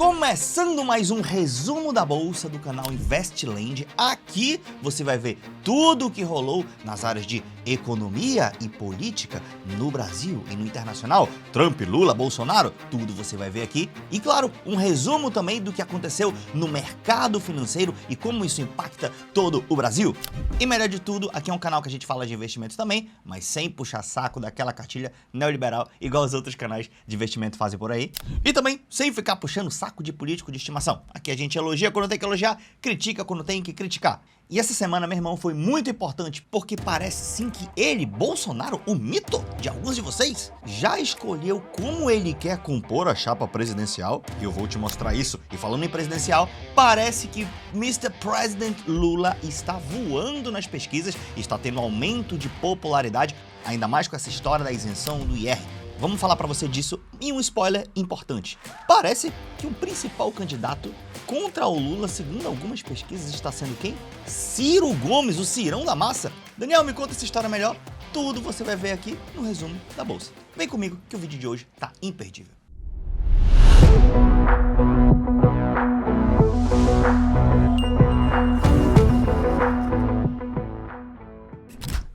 Começando mais um resumo da bolsa do canal Investland. Aqui você vai ver tudo o que rolou nas áreas de economia e política no Brasil e no internacional. Trump, Lula, Bolsonaro, tudo você vai ver aqui. E claro, um resumo também do que aconteceu no mercado financeiro e como isso impacta todo o Brasil. E melhor de tudo, aqui é um canal que a gente fala de investimentos também, mas sem puxar saco daquela cartilha neoliberal igual os outros canais de investimento fazem por aí. E também sem ficar puxando saco de político de estimação. Aqui a gente elogia quando tem que elogiar, critica quando tem que criticar. E essa semana, meu irmão, foi muito importante porque parece sim que ele, Bolsonaro, o mito de alguns de vocês, já escolheu como ele quer compor a chapa presidencial. E eu vou te mostrar isso. E falando em presidencial, parece que Mr. President Lula está voando nas pesquisas e está tendo aumento de popularidade, ainda mais com essa história da isenção do IR. Vamos falar pra você disso e um spoiler importante. Parece que o principal candidato contra o Lula, segundo algumas pesquisas, está sendo quem? Ciro Gomes, o Cirão da massa. Daniel, me conta essa história melhor. Tudo você vai ver aqui no resumo da bolsa. Vem comigo que o vídeo de hoje tá imperdível.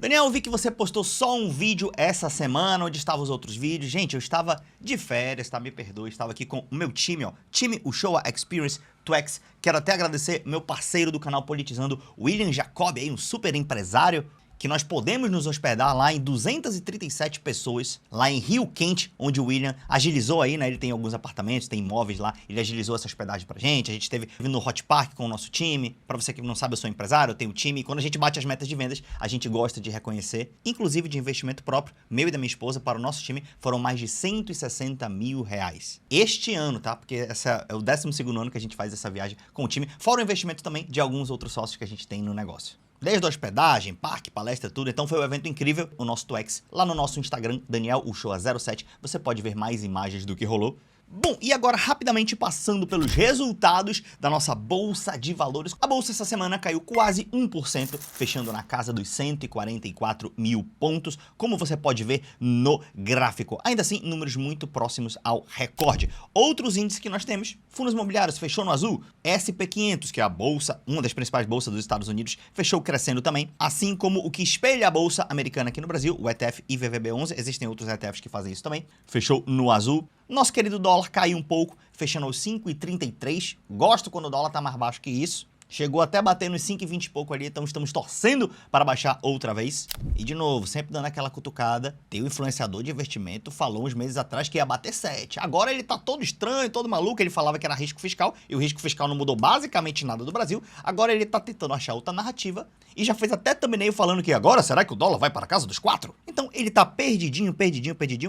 Daniel, eu vi que você postou só um vídeo essa semana. Onde estavam os outros vídeos? Gente, eu estava de férias, tá? Me perdoe, estava aqui com o meu time, ó. Time Uchoa Experience 2X. Quero até agradecer meu parceiro do canal Politizando, William Jacob, aí, um super empresário, que nós podemos nos hospedar lá em 237 pessoas, lá em Rio Quente, onde o William agilizou aí, né? Ele tem alguns apartamentos, tem imóveis lá, ele agilizou essa hospedagem pra gente. A gente esteve no Hot Park com o nosso time. Pra você que não sabe, eu sou empresário, eu tenho time. E quando a gente bate as metas de vendas, a gente gosta de reconhecer, inclusive de investimento próprio, meu e da minha esposa, para o nosso time, foram mais de 160 mil reais. Este ano, tá? Porque esse é o 12º ano que a gente faz essa viagem com o time, fora o investimento também de alguns outros sócios que a gente tem no negócio. Desde a hospedagem, parque, palestra, tudo. Então foi um evento incrível, o nosso 2X. Lá no nosso Instagram, Daniel Uchoa07, você pode ver mais imagens do que rolou. Bom, e agora rapidamente passando pelos resultados da nossa Bolsa de Valores. A Bolsa essa semana caiu quase 1%, fechando na casa dos 144 mil pontos, como você pode ver no gráfico. Ainda assim, números muito próximos ao recorde. Outros índices que nós temos, fundos imobiliários fechou no azul, SP500, que é a bolsa, uma das principais bolsas dos Estados Unidos, fechou crescendo também, assim como o que espelha a bolsa americana aqui no Brasil, o ETF IVVB11, existem outros ETFs que fazem isso também, fechou no azul. Nosso querido dólar caiu um pouco, fechando aos 5,33. Gosto quando o dólar tá mais baixo que isso. Chegou até bater nos 5,20 e pouco ali, então estamos torcendo para baixar outra vez. E de novo, sempre dando aquela cutucada, tem o influenciador de investimento falou uns meses atrás que ia bater 7. Agora ele tá todo estranho, todo maluco, ele falava que era risco fiscal, e o risco fiscal não mudou basicamente nada do Brasil. Agora ele tá tentando achar outra narrativa, e já fez até thumbnail falando que agora, será que o dólar vai para casa dos 4? Então ele tá perdidinho,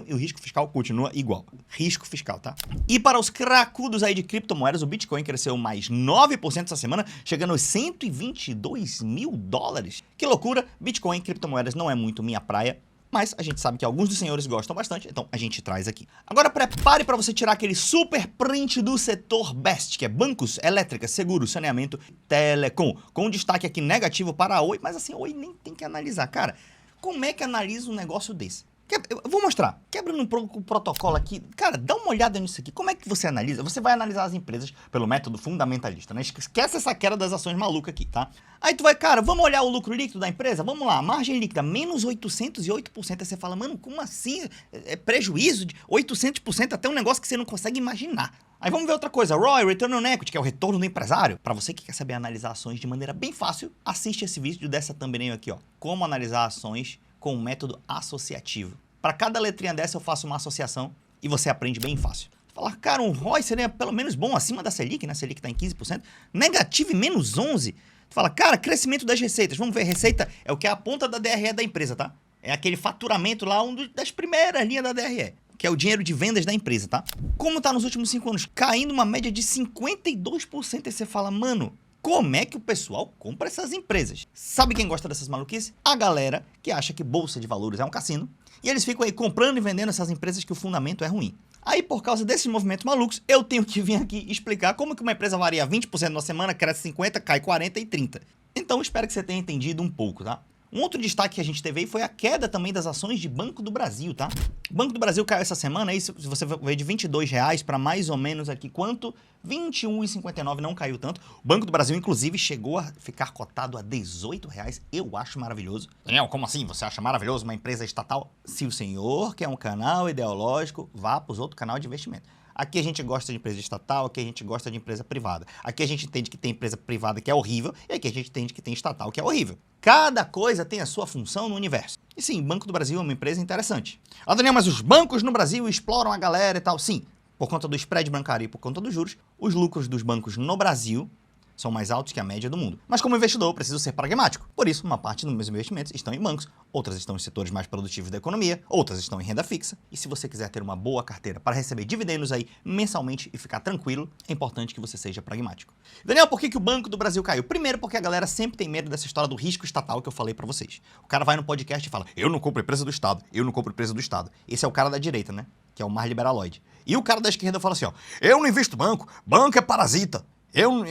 e o risco fiscal continua igual. Risco fiscal, tá? E para os cracudos aí de criptomoedas, o Bitcoin cresceu mais 9% essa semana, chegando aos 122 mil dólares. Que loucura! Bitcoin e criptomoedas não é muito minha praia, mas a gente sabe que alguns dos senhores gostam bastante, então a gente traz aqui. Agora prepare para você tirar aquele super print do setor BEST, que é bancos, elétrica, seguro, saneamento, telecom, com destaque aqui negativo para a Oi, mas assim, a Oi nem tem que analisar. Cara, como é que analisa um negócio desse? Eu vou mostrar. Quebrando um protocolo aqui. Cara, dá uma olhada nisso aqui. Como é que você analisa? Você vai analisar as empresas pelo método fundamentalista, né? Esquece essa queda das ações maluca aqui, tá? Aí tu vai, cara, vamos olhar o lucro líquido da empresa? Vamos lá, margem líquida, menos 808%. Aí você fala, mano, como assim? É prejuízo de 800%, até um negócio que você não consegue imaginar. Aí vamos ver outra coisa, ROI, Return on Equity, que é o retorno do empresário. Para você que quer saber analisar ações de maneira bem fácil, assiste esse vídeo dessa thumbnail aqui, ó. Como analisar ações com o método associativo. Para cada letrinha dessa eu faço uma associação e você aprende bem fácil. Falar, cara, um ROI seria pelo menos bom acima da Selic, né? A Selic está em 15%, negativo em menos 11%. Tu fala, cara, crescimento das receitas. Vamos ver, receita é o que é a ponta da DRE da empresa, tá? É aquele faturamento lá, das primeiras linhas da DRE, que é o dinheiro de vendas da empresa, tá? Como tá nos últimos 5 anos? Caindo uma média de 52%. E você fala, mano, como é que o pessoal compra essas empresas? Sabe quem gosta dessas maluquices? A galera que acha que bolsa de valores é um cassino. E eles ficam aí comprando e vendendo essas empresas que o fundamento é ruim. Aí, por causa desses movimentos malucos, eu tenho que vir aqui explicar como que uma empresa varia 20% na semana, cresce 50%, cai 40% e 30%. Então, espero que você tenha entendido um pouco, tá? Um outro destaque que a gente teve aí foi a queda também das ações de Banco do Brasil, tá? O Banco do Brasil caiu essa semana aí, se você ver, de R$22 para mais ou menos aqui, quanto? R$21,59, não caiu tanto. O Banco do Brasil, inclusive, chegou a ficar cotado a R$18. Eu acho maravilhoso. Daniel, como assim? Você acha maravilhoso uma empresa estatal? Se o senhor quer um canal ideológico, vá para os outros canais de investimento. Aqui a gente gosta de empresa estatal, aqui a gente gosta de empresa privada. Aqui a gente entende que tem empresa privada que é horrível e aqui a gente entende que tem estatal que é horrível. Cada coisa tem a sua função no universo. E sim, Banco do Brasil é uma empresa interessante. Ah, Daniel, mas os bancos no Brasil exploram a galera e tal. Sim, por conta do spread bancário e por conta dos juros, os lucros dos bancos no Brasil são mais altos que a média do mundo. Mas como investidor, eu preciso ser pragmático. Por isso, uma parte dos meus investimentos estão em bancos, outras estão em setores mais produtivos da economia, outras estão em renda fixa. E se você quiser ter uma boa carteira para receber dividendos aí mensalmente e ficar tranquilo, é importante que você seja pragmático. Daniel, por que o Banco do Brasil caiu? Primeiro, porque a galera sempre tem medo dessa história do risco estatal que eu falei para vocês. O cara vai no podcast e fala, eu não compro empresa do Estado, eu não compro empresa do Estado. Esse é o cara da direita, né? Que é o mais liberaloide. E o cara da esquerda fala assim, ó, eu não invisto banco, banco é parasita.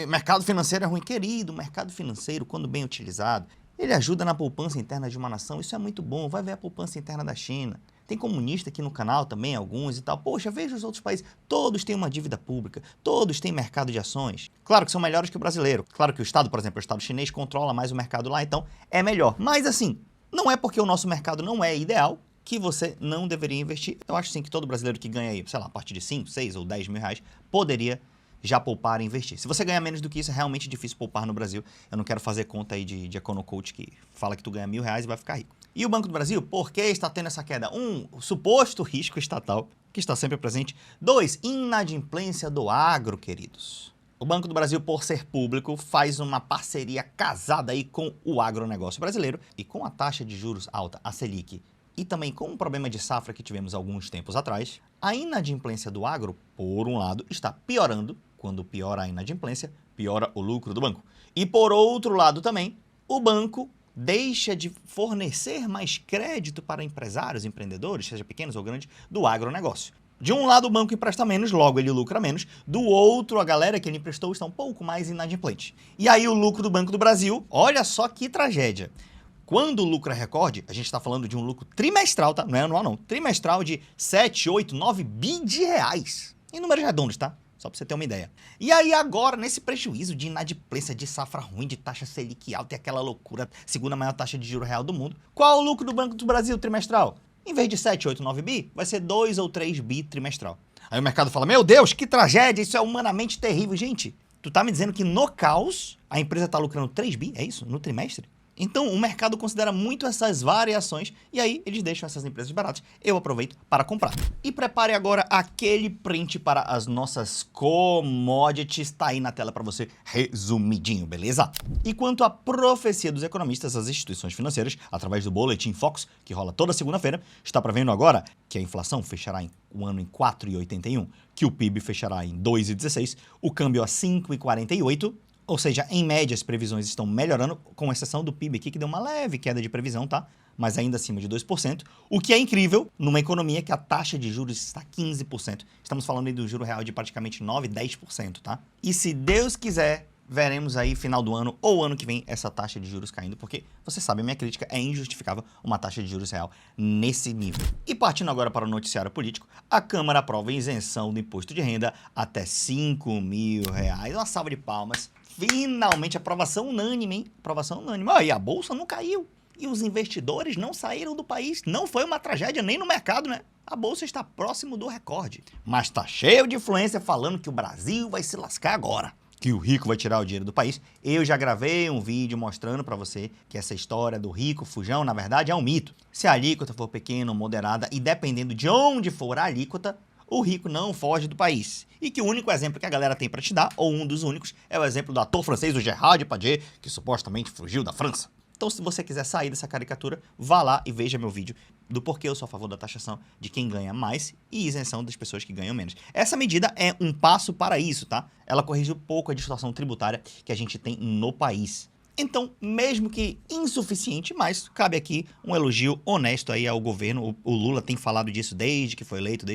Mercado financeiro é ruim. Querido, o mercado financeiro, quando bem utilizado, ele ajuda na poupança interna de uma nação. Isso é muito bom. Vai ver a poupança interna da China. Tem comunista aqui no canal também, alguns e tal. Poxa, veja os outros países. Todos têm uma dívida pública. Todos têm mercado de ações. Claro que são melhores que o brasileiro. Claro que o Estado, por exemplo, o Estado chinês controla mais o mercado lá, então é melhor. Mas assim, não é porque o nosso mercado não é ideal que você não deveria investir. Eu acho sim que todo brasileiro que ganha aí, sei lá, a partir de 5, 6 ou 10 mil reais, poderia já poupar e investir. Se você ganhar menos do que isso, é realmente difícil poupar no Brasil. Eu não quero fazer conta aí de EconoCoach que fala que tu ganha R$1.000 e vai ficar rico. E o Banco do Brasil, por que está tendo essa queda? O suposto risco estatal, que está sempre presente. 2, inadimplência do agro, queridos. O Banco do Brasil, por ser público, faz uma parceria casada aí com o agronegócio brasileiro e com a taxa de juros alta, a Selic, e também com um problema de safra que tivemos alguns tempos atrás, a inadimplência do agro, por um lado, está piorando. Quando piora a inadimplência, piora o lucro do banco. E por outro lado também, o banco deixa de fornecer mais crédito para empresários, empreendedores, seja pequenos ou grandes, do agronegócio. De um lado o banco empresta menos, logo ele lucra menos. Do outro, a galera que ele emprestou está um pouco mais inadimplente. E aí o lucro do Banco do Brasil, olha só que tragédia. Quando o lucro é recorde, a gente está falando de um lucro trimestral, tá? Não é anual não, trimestral de 7, 8, 9 bi de reais. Em números redondos, tá? Só para você ter uma ideia. E aí agora, nesse prejuízo de inadimplência, de safra ruim, de taxa Selic alta e aquela loucura, segunda maior taxa de juros real do mundo, qual o lucro do Banco do Brasil trimestral? Em vez de 7, 8, 9 bi, vai ser 2 ou 3 bi trimestral. Aí o mercado fala, meu Deus, que tragédia, isso é humanamente terrível. Gente, tu tá me dizendo que no caos a empresa tá lucrando 3 bi, é isso? No trimestre? Então, o mercado considera muito essas variações e aí eles deixam essas empresas baratas. Eu aproveito para comprar. E prepare agora aquele print para as nossas commodities. Tá aí na tela para você resumidinho, beleza? E quanto à profecia dos economistas, as instituições financeiras, através do Boletim Focus, que rola toda segunda-feira, está prevendo agora que a inflação fechará o ano em 4,81, que o PIB fechará em 2,16, o câmbio a 5,48, ou seja, em média, as previsões estão melhorando, com exceção do PIB aqui, que deu uma leve queda de previsão, tá? Mas ainda acima de 2%, o que é incrível numa economia que a taxa de juros está 15%. Estamos falando aí do juro real de praticamente 9, 10%, tá? E se Deus quiser, veremos aí final do ano ou ano que vem essa taxa de juros caindo, porque você sabe, a minha crítica é injustificável uma taxa de juros real nesse nível. E partindo agora para o noticiário político, a Câmara aprova isenção do imposto de renda até R$5.000. Uma salva de palmas. Finalmente, aprovação unânime, hein? Aprovação unânime. E a bolsa não caiu. E os investidores não saíram do país. Não foi uma tragédia nem no mercado, né? A bolsa está próximo do recorde. Mas tá cheio de influência falando que o Brasil vai se lascar agora. Que o rico vai tirar o dinheiro do país. Eu já gravei um vídeo mostrando para você que essa história do rico fujão, na verdade, é um mito. Se a alíquota for pequena ou moderada e dependendo de onde for a alíquota, o rico não foge do país. E que o único exemplo que a galera tem para te dar, ou um dos únicos, é o exemplo do ator francês, o Gérard Depardieu, que supostamente fugiu da França. Então, se você quiser sair dessa caricatura, vá lá e veja meu vídeo do porquê eu sou a favor da taxação de quem ganha mais e isenção das pessoas que ganham menos. Essa medida é um passo para isso, tá? Ela corrige um pouco a distorção tributária que a gente tem no país. Então, mesmo que insuficiente, mas cabe aqui um elogio honesto aí ao governo. O Lula tem falado disso desde que foi eleito,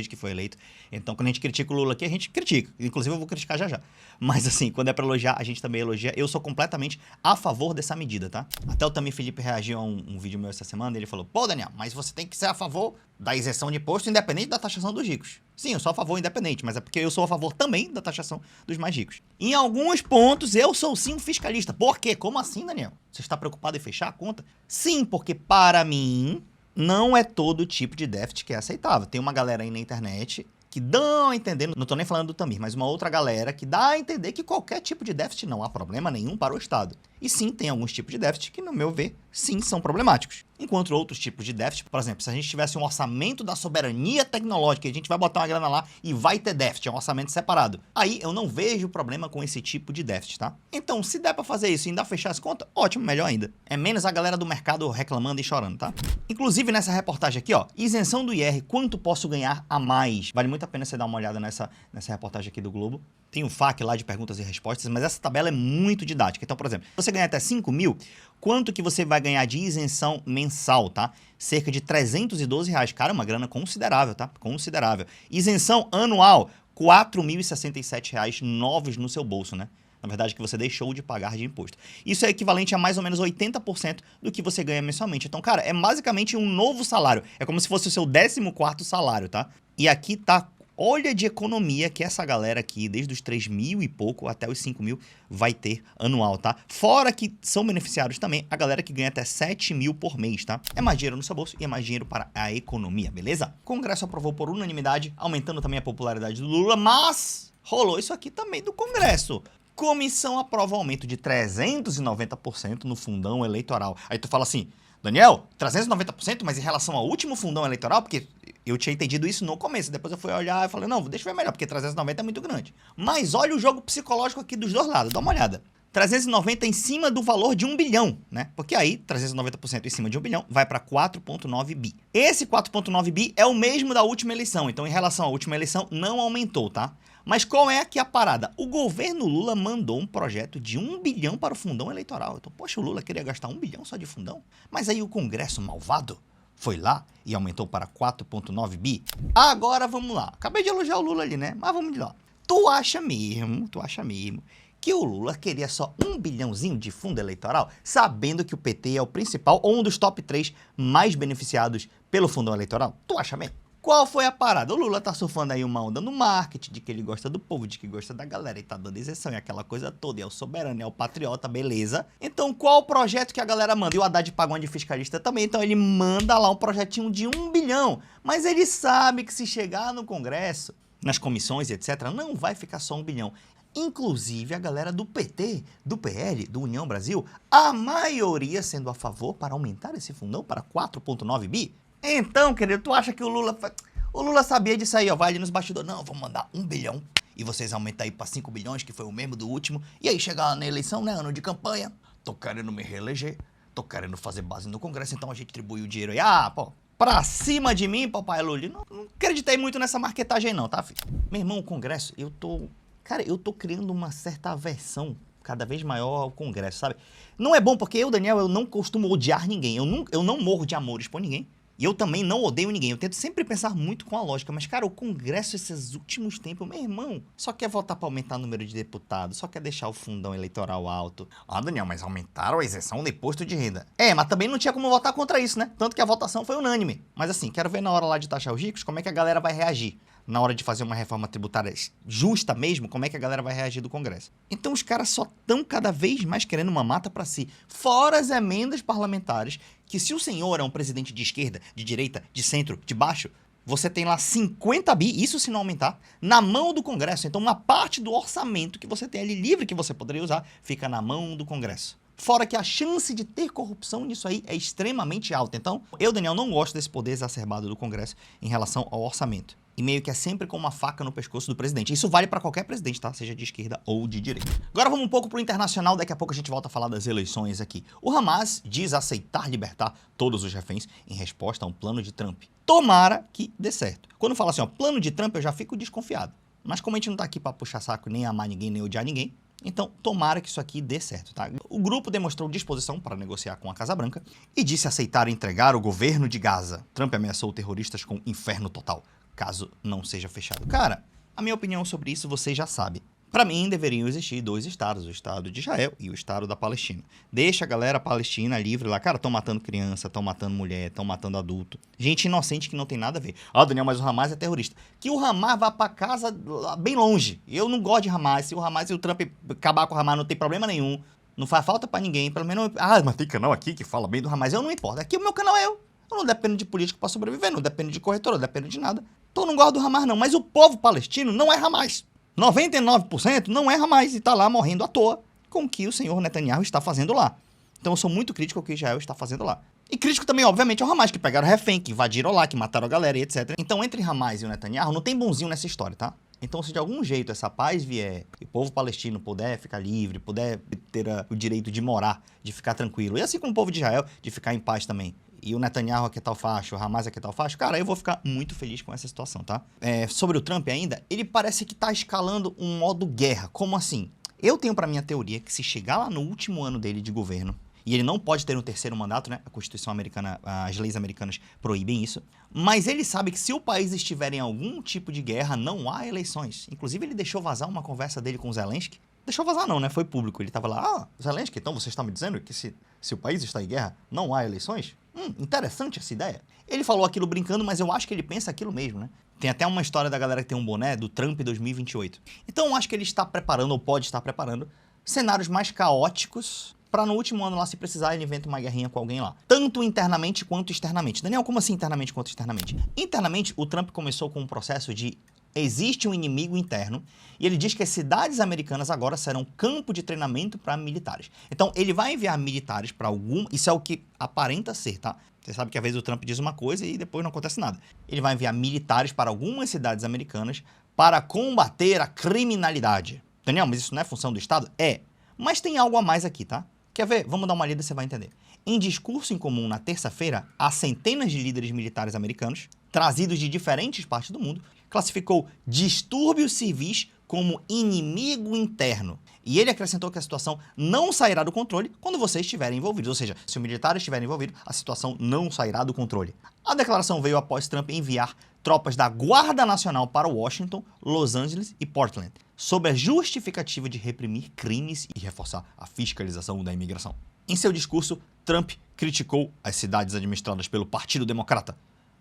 Então, quando a gente critica o Lula aqui, a gente critica. Inclusive, eu vou criticar já já. Mas, assim, quando é pra elogiar, a gente também elogia. Eu sou completamente a favor dessa medida, tá? Até o Tamir Felipe reagiu a um vídeo meu essa semana e ele falou: pô, Daniel, mas você tem que ser a favor da isenção de imposto independente da taxação dos ricos. Sim, eu sou a favor independente, mas é porque eu sou a favor também da taxação dos mais ricos. Em alguns pontos, eu sou sim um fiscalista. Por quê? Como assim, Daniel? Você está preocupado em fechar a conta? Sim, porque para mim, não é todo tipo de déficit que é aceitável. Tem uma galera aí na internet que dão a entender, não tô nem falando do Tamir, mas uma outra galera que dá a entender que qualquer tipo de déficit não há problema nenhum para o Estado. E sim, tem alguns tipos de déficit que, no meu ver, sim, são problemáticos. Enquanto outros tipos de déficit, por exemplo, se a gente tivesse um orçamento da soberania tecnológica, a gente vai botar uma grana lá e vai ter déficit, é um orçamento separado. Aí eu não vejo problema com esse tipo de déficit, tá? Então, se der pra fazer isso e ainda fechar as contas, ótimo, melhor ainda. É menos a galera do mercado reclamando e chorando, tá? Inclusive, nessa reportagem aqui, ó, isenção do IR, quanto posso ganhar a mais? Vale muito a pena você dar uma olhada nessa reportagem aqui do Globo. Tem um FAQ lá de perguntas e respostas, mas essa tabela é muito didática. Então, por exemplo, se você ganhar até 5 mil, quanto que você vai ganhar de isenção mensal, tá? Cerca de R$312. Cara, uma grana considerável, tá? Considerável. Isenção anual, R$4.067 novos no seu bolso, né? Na verdade, que você deixou de pagar de imposto. Isso é equivalente a mais ou menos 80% do que você ganha mensalmente. Então, cara, é basicamente um novo salário. É como se fosse o seu 14º salário, tá? E aqui tá... Olha de economia que essa galera aqui, desde os 3 mil e pouco até os 5 mil, vai ter anual, tá? Fora que são beneficiários também a galera que ganha até 7 mil por mês, tá? É mais dinheiro no seu bolso e é mais dinheiro para a economia, beleza? O Congresso aprovou por unanimidade, aumentando também a popularidade do Lula, mas rolou isso aqui também do Congresso. Comissão aprova aumento de 390% no fundão eleitoral. Aí tu fala assim, Daniel, 390%, mas em relação ao último fundão eleitoral, porque eu tinha entendido isso no começo, depois eu fui olhar e falei, não, deixa eu ver melhor, porque 390 é muito grande. Mas olha o jogo psicológico aqui dos dois lados, dá uma olhada. 390 em cima do valor de 1 bilhão, né? Porque aí, 390% em cima de 1 bilhão, vai para 4,9 bi. Esse 4,9 bi é o mesmo da última eleição, então em relação à última eleição não aumentou, tá? Mas qual é aqui a parada? O governo Lula mandou um projeto de 1 bilhão para o fundão eleitoral. Então, poxa, o Lula queria gastar 1 bilhão só de fundão? Mas aí o Congresso malvado foi lá e aumentou para 4,9 bi. Agora vamos lá. Acabei de elogiar o Lula ali, né? Mas vamos lá. Tu acha mesmo que o Lula queria só 1 bilhãozinho de fundo eleitoral, sabendo que o PT é o principal ou um dos top 3 mais beneficiados pelo fundão eleitoral? Tu acha mesmo? Qual foi a parada? O Lula tá surfando aí uma onda no marketing, de que ele gosta do povo, de que gosta da galera e tá dando isenção e aquela coisa toda, e é o soberano, é o patriota, beleza. Então qual o projeto que a galera manda? E o Haddad pagou de fiscalista também, então ele manda lá um projetinho de 1 bilhão. Mas ele sabe que se chegar no Congresso, nas comissões e etc, não vai ficar só 1 bilhão. Inclusive a galera do PT, do PL, do União Brasil, a maioria sendo a favor para aumentar esse fundão para 4,9 bi. Então, querido, tu acha que o Lula sabia disso aí, ó, vai ali nos bastidores, não, vamos mandar 1 bilhão e vocês aumentam aí para 5 bilhões, que foi o mesmo do último, e aí chegar na eleição, né, ano de campanha, tô querendo me reeleger, tô querendo fazer base no Congresso, então a gente atribui o dinheiro aí, pô, pra cima de mim, papai Lula, não acreditei muito nessa marketagem não, tá, filho? Meu irmão, o Congresso, eu tô criando uma certa aversão cada vez maior ao Congresso, sabe? Não é bom porque eu, Daniel, eu não costumo odiar ninguém, eu não morro de amores por ninguém. E eu também não odeio ninguém, eu tento sempre pensar muito com a lógica, mas cara, o Congresso esses últimos tempos, meu irmão, só quer votar pra aumentar o número de deputados, só quer deixar o fundão eleitoral alto. Ah, Daniel, mas aumentaram a isenção do imposto de renda. É, mas também não tinha como votar contra isso, né? Tanto que a votação foi unânime. Mas assim, quero ver na hora lá de taxar os ricos, como é que a galera vai reagir. Na hora de fazer uma reforma tributária justa mesmo, como é que a galera vai reagir do Congresso. Então os caras só estão cada vez mais querendo uma mata pra si, fora as emendas parlamentares, que se o senhor é um presidente de esquerda, de direita, de centro, de baixo, você tem lá 50 bi, isso se não aumentar, na mão do Congresso. Então uma parte do orçamento que você tem ali livre, que você poderia usar, fica na mão do Congresso. Fora que a chance de ter corrupção nisso aí é extremamente alta. Então, eu, Daniel, não gosto desse poder exacerbado do Congresso em relação ao orçamento. E meio que é sempre com uma faca no pescoço do presidente. Isso vale para qualquer presidente, tá? Seja de esquerda ou de direita. Agora vamos um pouco pro internacional, daqui a pouco a gente volta a falar das eleições aqui. O Hamas diz aceitar libertar todos os reféns em resposta a um plano de Trump. Tomara que dê certo. Quando fala assim, ó, plano de Trump, eu já fico desconfiado. Mas como a gente não tá aqui para puxar saco, nem amar ninguém, nem odiar ninguém, Então, tomara que isso aqui dê certo, tá? O grupo demonstrou disposição para negociar com a Casa Branca e disse aceitar entregar o governo de Gaza. Trump ameaçou terroristas com inferno total, caso não seja fechado. Cara, a minha opinião sobre isso você já sabe. Para mim, deveriam existir dois estados, o Estado de Israel e o Estado da Palestina. Deixa a galera palestina livre lá. Cara, estão matando criança, estão matando mulher, estão matando adulto. Gente inocente que não tem nada a ver. Ah, Daniel, mas o Hamas é terrorista. Que o Hamas vá pra casa bem longe. Eu não gosto de Hamas. Se o Trump acabar com o Hamas, não tem problema nenhum. Não faz falta pra ninguém. Pelo menos... Ah, mas tem canal aqui que fala bem do Hamas. Eu não importa. Aqui o meu canal é eu. Eu não dependo de político pra sobreviver. Não dependo de corretor. Não dependo de nada. Então eu não gosto do Hamas, não. Mas o povo palestino não é Hamas. 99% não é Hamas e está lá morrendo à toa com o que o senhor Netanyahu está fazendo lá. Então eu sou muito crítico ao que Israel está fazendo lá. E crítico também, obviamente, ao Hamas, que pegaram refém, que invadiram lá, que mataram a galera e etc. Então entre Hamas e o Netanyahu não tem bonzinho nessa história, tá? Então se de algum jeito essa paz vier e o povo palestino puder ficar livre, puder ter o direito de morar, de ficar tranquilo, e assim como o povo de Israel, de ficar em paz também, e o Netanyahu aqui é tal facho, o Hamas aqui é tal facho, cara, eu vou ficar muito feliz com essa situação, tá? Sobre o Trump ainda, ele parece que tá escalando um modo guerra. Como assim? Eu tenho pra mim a teoria que se chegar lá no último ano dele de governo, e ele não pode ter um terceiro mandato, né? A Constituição americana, as leis americanas proíbem isso, mas ele sabe que se o país estiver em algum tipo de guerra, não há eleições. Inclusive, ele deixou vazar uma conversa dele com o Zelensky. Deixou vazar não, né? Foi público. Ele tava lá, Zelensky, então você está me dizendo que se o país está em guerra, não há eleições? Interessante essa ideia. Ele falou aquilo brincando, mas eu acho que ele pensa aquilo mesmo, né? Tem até uma história da galera que tem um boné do Trump 2028. Então eu acho que ele está preparando, ou pode estar preparando, cenários mais caóticos para no último ano lá, se precisar, ele inventa uma guerrinha com alguém lá. Tanto internamente quanto externamente. Daniel, como assim internamente quanto externamente? Internamente, o Trump começou com um processo de existe um inimigo interno e ele diz que as cidades americanas agora serão campo de treinamento para militares. Então, ele vai enviar militares para algum... Isso é o que aparenta ser, tá? Você sabe que às vezes o Trump diz uma coisa e depois não acontece nada. Ele vai enviar militares para algumas cidades americanas para combater a criminalidade. Daniel, mas isso não é função do Estado? É. Mas tem algo a mais aqui, tá? Quer ver? Vamos dar uma lida e você vai entender. Em discurso em comum na terça-feira, há centenas de líderes militares americanos, trazidos de diferentes partes do mundo, classificou distúrbios civis como inimigo interno. E ele acrescentou que a situação não sairá do controle quando vocês estiverem envolvidos. Ou seja, se o militar estiver envolvido, a situação não sairá do controle. A declaração veio após Trump enviar tropas da Guarda Nacional para Washington, Los Angeles e Portland, sob a justificativa de reprimir crimes e reforçar a fiscalização da imigração. Em seu discurso, Trump criticou as cidades administradas pelo Partido Democrata,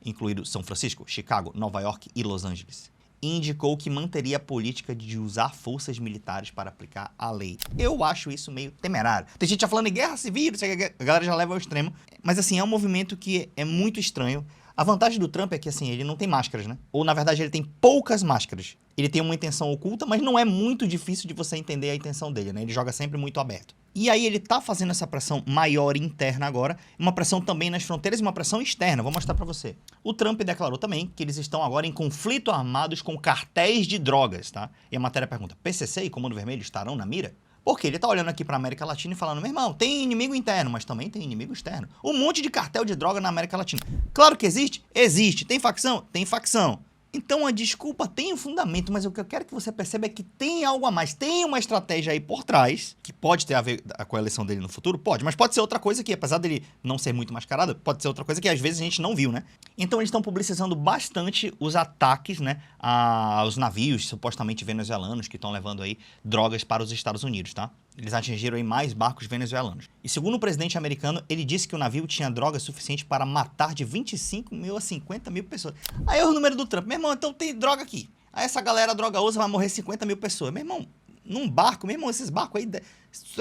incluído São Francisco, Chicago, Nova York e Los Angeles, e indicou que manteria a política de usar forças militares para aplicar a lei. Eu acho isso meio temerário. Tem gente já falando em guerra civil, a galera já leva ao extremo, mas assim, é um movimento que é muito estranho. A vantagem do Trump é que assim, ele não tem máscaras, né? Ou na verdade ele tem poucas máscaras. Ele tem uma intenção oculta, mas não é muito difícil de você entender a intenção dele, né? Ele joga sempre muito aberto. E aí ele tá fazendo essa pressão maior interna agora, uma pressão também nas fronteiras e uma pressão externa. Vou mostrar pra você. O Trump declarou também que eles estão agora em conflito armados com cartéis de drogas, tá? E a matéria pergunta, PCC e Comando Vermelho estarão na mira? Porque ele tá olhando aqui pra América Latina e falando, meu irmão, tem inimigo interno, mas também tem inimigo externo. Um monte de cartel de droga na América Latina. Claro que existe? Existe. Tem facção? Tem facção. Então a desculpa tem um fundamento, mas o que eu quero que você perceba é que tem algo a mais. Tem uma estratégia aí por trás, que pode ter a ver com a eleição dele no futuro? Pode, mas pode ser outra coisa que, apesar dele não ser muito mascarado, pode ser outra coisa que às vezes a gente não viu, né? Então eles estão publicizando bastante os ataques, né, aos navios supostamente venezuelanos que estão levando aí drogas para os Estados Unidos, tá? Eles atingiram aí mais barcos venezuelanos. E segundo o presidente americano, ele disse que o navio tinha droga suficiente para matar de 25 mil a 50 mil pessoas. Aí é o número do Trump. Meu irmão, então tem droga aqui. Aí essa galera drogaosa vai morrer 50 mil pessoas. Meu irmão, num barco, meu irmão, esses barcos aí...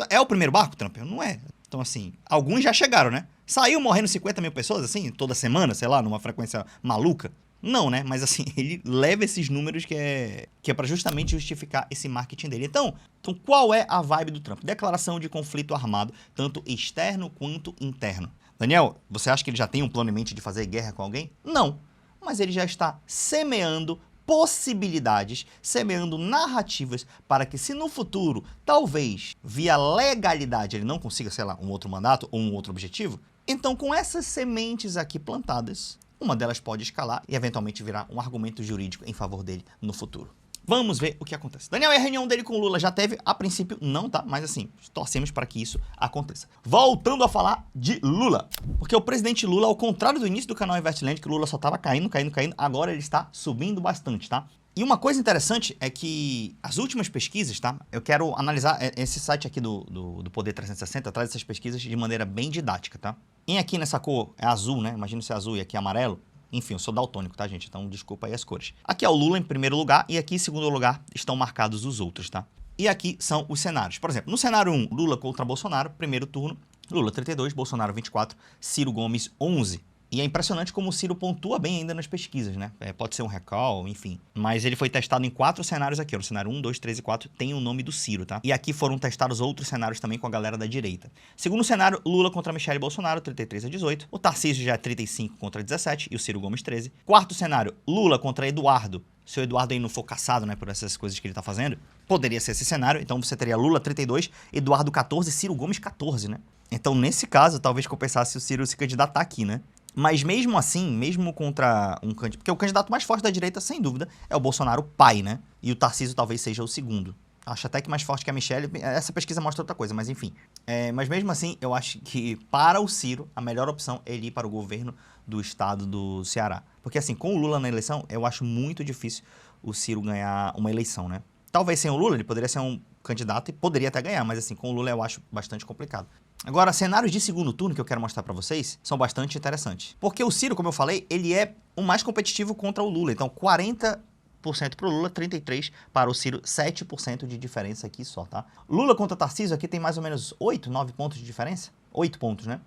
É o primeiro barco, Trump? Não é. Então assim, alguns já chegaram, né? Saiu morrendo 50 mil pessoas, assim, toda semana, sei lá, numa frequência maluca. Não, né? Mas assim, ele leva esses números que é para justamente justificar esse marketing dele. Então, qual é a vibe do Trump? Declaração de conflito armado, tanto externo quanto interno. Daniel, você acha que ele já tem um plano em mente de fazer guerra com alguém? Não. Mas ele já está semeando possibilidades, semeando narrativas para que se no futuro, talvez, via legalidade, ele não consiga, sei lá, um outro mandato ou um outro objetivo, então com essas sementes aqui plantadas, uma delas pode escalar e eventualmente virar um argumento jurídico em favor dele no futuro. Vamos ver o que acontece. Daniel, e a reunião dele com o Lula já teve? A princípio, não, tá? Mas assim, torcemos para que isso aconteça. Voltando a falar de Lula. Porque o presidente Lula, ao contrário do início do canal Investland, que o Lula só tava caindo, agora ele está subindo bastante, tá? E uma coisa interessante é que as últimas pesquisas, tá? Eu quero analisar esse site aqui do Poder 360, traz essas pesquisas de maneira bem didática, tá? E aqui nessa cor é azul, né? Imagina se é azul e aqui é amarelo. Enfim, eu sou daltônico, tá, gente? Então, desculpa aí as cores. Aqui é o Lula em primeiro lugar e aqui em segundo lugar estão marcados os outros, tá? E aqui são os cenários. Por exemplo, no cenário 1, Lula contra Bolsonaro, primeiro turno, Lula 32, Bolsonaro 24, Ciro Gomes 11. E é impressionante como o Ciro pontua bem ainda nas pesquisas, né? Pode ser um recall, enfim. Mas ele foi testado em 4 cenários aqui. No cenário 1, 2, 3 e 4 tem o nome do Ciro, tá? E aqui foram testados outros cenários também com a galera da direita. Segundo cenário, Lula contra Michele Bolsonaro, 33 a 18. O Tarcísio já é 35 contra 17 e o Ciro Gomes 13. Quarto cenário, Lula contra Eduardo. Se o Eduardo aí não for caçado, né, por essas coisas que ele tá fazendo, poderia ser esse cenário. Então você teria Lula 32, Eduardo 14, Ciro Gomes 14, né? Então nesse caso, talvez compensasse o Ciro se candidatar aqui, né? Mas mesmo assim, mesmo contra um candidato... Porque o candidato mais forte da direita, sem dúvida, é o Bolsonaro pai, né? E o Tarcísio talvez seja o segundo. Acho até que mais forte que a Michele. Essa pesquisa mostra outra coisa, mas enfim. Mas mesmo assim, eu acho que para o Ciro, a melhor opção é ele ir para o governo do estado do Ceará. Porque assim, com o Lula na eleição, eu acho muito difícil o Ciro ganhar uma eleição, né? Talvez sem o Lula, ele poderia ser um candidato e poderia até ganhar, mas assim, com o Lula eu acho bastante complicado. Agora, cenários de segundo turno que eu quero mostrar pra vocês são bastante interessantes. Porque o Ciro, como eu falei, ele é o mais competitivo contra o Lula. Então, 40% pro Lula, 33% para o Ciro, 7% de diferença aqui só, tá? Lula contra Tarcísio aqui tem mais ou menos 8, 9 pontos de diferença? 8 pontos, né?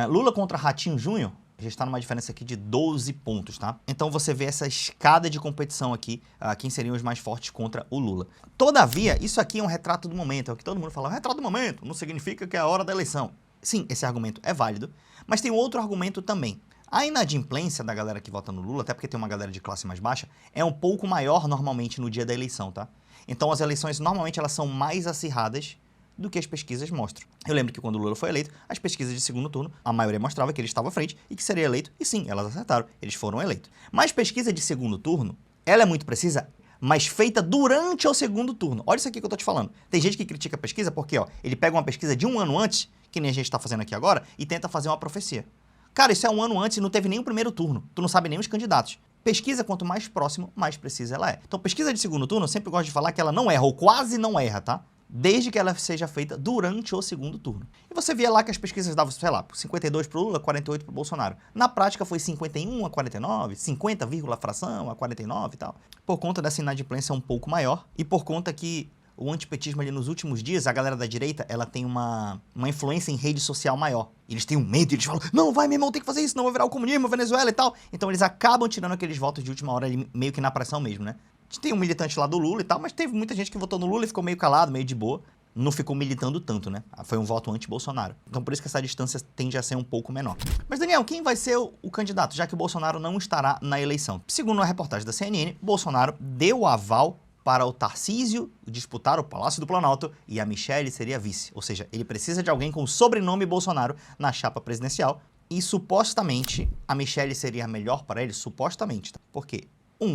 Lula contra Ratinho Júnior já está numa diferença aqui de 12 pontos, tá? Então você vê essa escada de competição aqui, quem seriam os mais fortes contra o Lula. Todavia, isso aqui é um retrato do momento, é o que todo mundo fala, retrato do momento, não significa que é a hora da eleição. Sim, esse argumento é válido, mas tem um outro argumento também. A inadimplência da galera que vota no Lula, até porque tem uma galera de classe mais baixa, é um pouco maior normalmente no dia da eleição, tá? Então as eleições normalmente elas são mais acirradas do que as pesquisas mostram. Eu lembro que quando o Lula foi eleito, as pesquisas de segundo turno, a maioria mostrava que ele estava à frente e que seria eleito, e sim, elas acertaram, eles foram eleitos. Mas pesquisa de segundo turno, ela é muito precisa, mas feita durante o segundo turno. Olha isso aqui que eu tô te falando. Tem gente que critica a pesquisa porque, ó, ele pega uma pesquisa de um ano antes, que nem a gente tá fazendo aqui agora, e tenta fazer uma profecia. Cara, isso é um ano antes e não teve nem o primeiro turno. Tu não sabe nem os candidatos. Pesquisa, quanto mais próximo, mais precisa ela é. Então, pesquisa de segundo turno, eu sempre gosto de falar que ela não erra, ou quase não erra, tá? Desde que ela seja feita durante o segundo turno. E você via lá que as pesquisas davam, sei lá, 52 para o Lula, 48 para o Bolsonaro. Na prática foi 51 a 49, 50, fração a 49 e tal. Por conta dessa inadimplência um pouco maior e por conta que o antipetismo ali nos últimos dias, a galera da direita, ela tem uma influência em rede social maior. Eles têm um medo, eles falam, não, vai, meu irmão, tem que fazer isso, não vai virar o comunismo, a Venezuela e tal. Então eles acabam tirando aqueles votos de última hora ali, meio que na pressão mesmo, né? Tem um militante lá do Lula e tal, mas teve muita gente que votou no Lula e ficou meio calado, meio de boa. Não ficou militando tanto, né? Foi um voto anti-Bolsonaro. Então por isso que essa distância tende a ser um pouco menor. Mas, Daniel, quem vai ser o candidato, já que o Bolsonaro não estará na eleição? Segundo a reportagem da CNN, Bolsonaro deu aval para o Tarcísio disputar o Palácio do Planalto e a Michele seria vice. Ou seja, ele precisa de alguém com o sobrenome Bolsonaro na chapa presidencial e supostamente a Michele seria melhor para ele, supostamente. Tá? Por quê?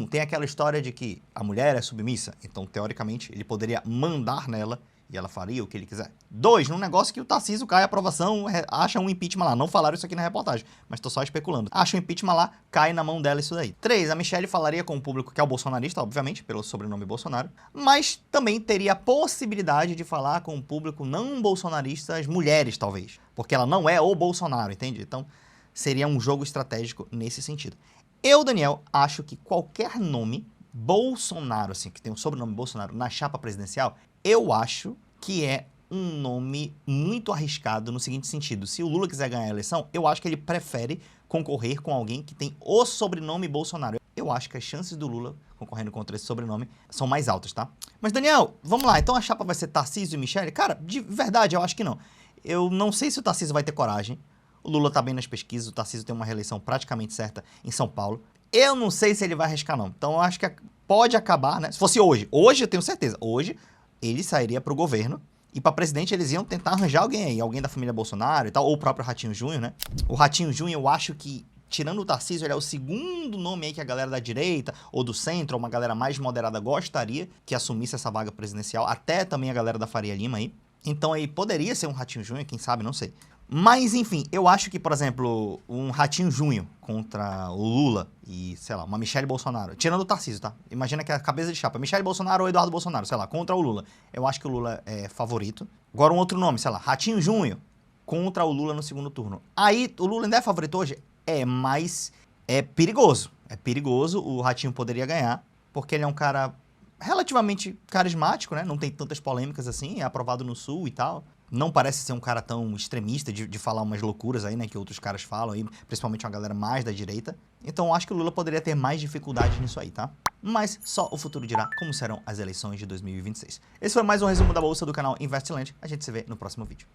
Tem aquela história de que a mulher é submissa, então, teoricamente, ele poderia mandar nela e ela faria o que ele quiser. 2, num negócio que o Tarcísio cai a aprovação, acha um impeachment lá. Não falaram isso aqui na reportagem, mas tô só especulando. Acha um impeachment lá, cai na mão dela isso daí. 3, a Michele falaria com o público que é o bolsonarista, obviamente, pelo sobrenome Bolsonaro, mas também teria a possibilidade de falar com o público não bolsonarista, as mulheres, talvez, porque ela não é o Bolsonaro, entende? Então, seria um jogo estratégico nesse sentido. Eu, Daniel, acho que qualquer nome Bolsonaro, assim, que tem o sobrenome Bolsonaro na chapa presidencial, eu acho que é um nome muito arriscado no seguinte sentido. Se o Lula quiser ganhar a eleição, eu acho que ele prefere concorrer com alguém que tem o sobrenome Bolsonaro. Eu acho que as chances do Lula concorrendo contra esse sobrenome são mais altas, tá? Mas, Daniel, vamos lá. Então a chapa vai ser Tarcísio e Michele? Cara, de verdade, eu acho que não. Eu não sei se o Tarcísio vai ter coragem. O Lula tá bem nas pesquisas, o Tarcísio tem uma reeleição praticamente certa em São Paulo. Eu não sei se ele vai arriscar, não. Então eu acho que pode acabar, né? Se fosse hoje eu tenho certeza. Hoje, ele sairia pro governo e para presidente eles iam tentar arranjar alguém aí, alguém da família Bolsonaro e tal, ou o próprio Ratinho Júnior, né? O Ratinho Júnior eu acho que tirando o Tarcísio, ele é o segundo nome aí que a galera da direita ou do centro, ou uma galera mais moderada gostaria que assumisse essa vaga presidencial, até também a galera da Faria Lima aí. Então aí poderia ser um Ratinho Júnior, quem sabe, não sei. Mas, enfim, eu acho que, por exemplo, um Ratinho Júnior contra o Lula e, sei lá, uma Michelle Bolsonaro, tirando o Tarcísio, tá? Imagina que é a cabeça de chapa, Michelle Bolsonaro ou Eduardo Bolsonaro, sei lá, contra o Lula. Eu acho que o Lula é favorito. Agora um outro nome, sei lá, Ratinho Júnior contra o Lula no segundo turno. Aí, o Lula ainda é favorito hoje? É, mas é perigoso. É perigoso, o Ratinho poderia ganhar, porque ele é um cara relativamente carismático, né? Não tem tantas polêmicas assim, é aprovado no Sul e tal. Não parece ser um cara tão extremista de falar umas loucuras aí, né, que outros caras falam aí, principalmente uma galera mais da direita. Então eu acho que o Lula poderia ter mais dificuldade nisso aí, tá? Mas só o futuro dirá como serão as eleições de 2026. Esse foi mais um resumo da bolsa do canal Investland. A gente se vê no próximo vídeo.